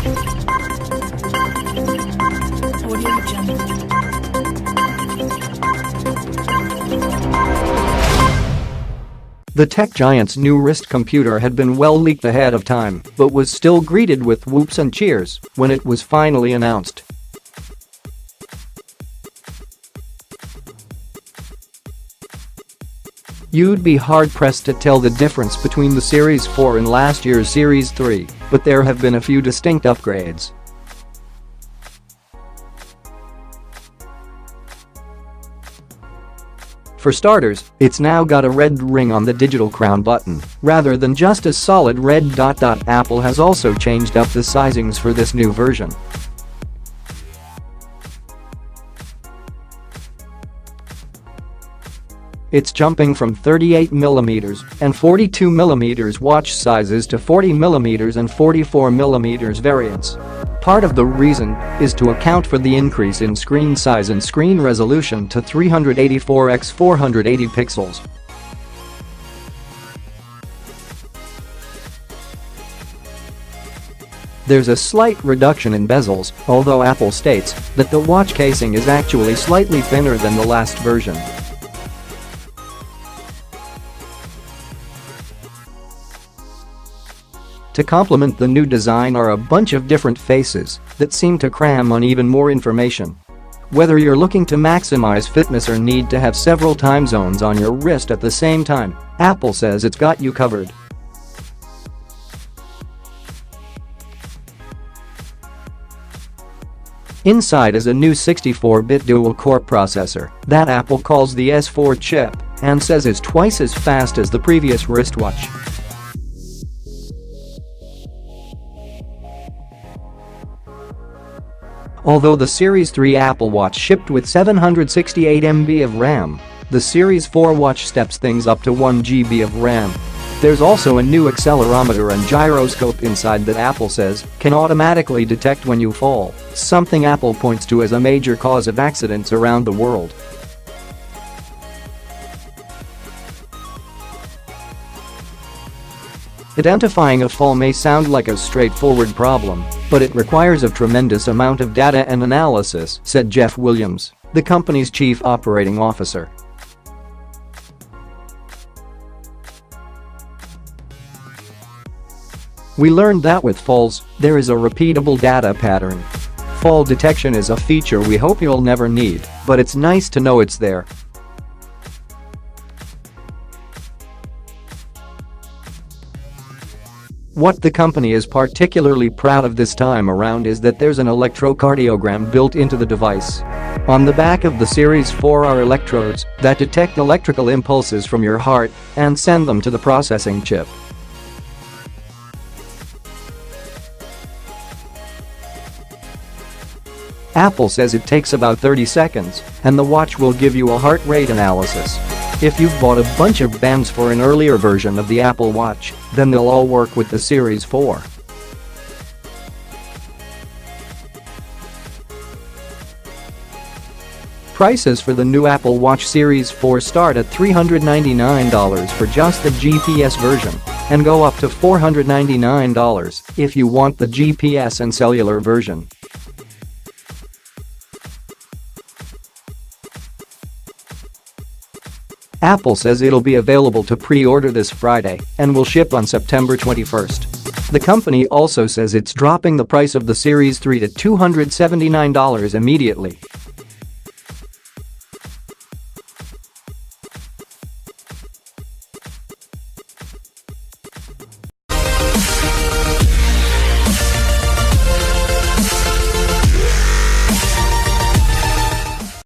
Audio Jungle. The tech giant's new wrist computer had been well leaked ahead of time, but was still greeted with whoops and cheers when it was finally announced. You'd be hard-pressed to tell the difference between the Series 4 and last year's Series 3, but there have been a few distinct upgrades. For starters, it's now got a red ring on the digital crown button, rather than just a solid red dot. Apple has also changed up the sizings for this new version. It's jumping from 38mm and 42mm watch sizes to 40mm and 44mm variants. Part of the reason is to account for the increase in screen size and screen resolution to 384 x 480 pixels. There's a slight reduction in bezels, although Apple states that the watch casing is actually slightly thinner than the last version. To complement the new design are a bunch of different faces that seem to cram on even more information. Whether you're looking to maximize fitness or need to have several time zones on your wrist at the same time, Apple says it's got you covered. Inside is a new 64-bit dual-core processor that Apple calls the S4 chip and says is twice as fast as the previous wristwatch. Although the Series 3 Apple Watch shipped with 768 MB of RAM, the Series 4 watch steps things up to 1 GB of RAM. There's also a new accelerometer and gyroscope inside that Apple says can automatically detect when you fall, something Apple points to as a major cause of accidents around the world. Identifying a fall may sound like a straightforward problem, but it requires a tremendous amount of data and analysis, said Jeff Williams, the company's chief operating officer. We learned that with falls, there is a repeatable data pattern. Fall detection is a feature we hope you'll never need, but it's nice to know it's there. What the company is particularly proud of this time around is that there's an electrocardiogram built into the device. On the back of the Series 4 are electrodes that detect electrical impulses from your heart and send them to the processing chip. Apple says it takes about 30 seconds, and the watch will give you a heart rate analysis. If you've bought a bunch of bands for an earlier version of the Apple Watch, then they'll all work with the Series 4. Prices for the new Apple Watch Series 4 start at $399 for just the GPS version and go up to $499 if you want the GPS and cellular version. Apple says it'll be available to pre-order this Friday and will ship on September 21st. The company also says it's dropping the price of the Series 3 to $279 immediately.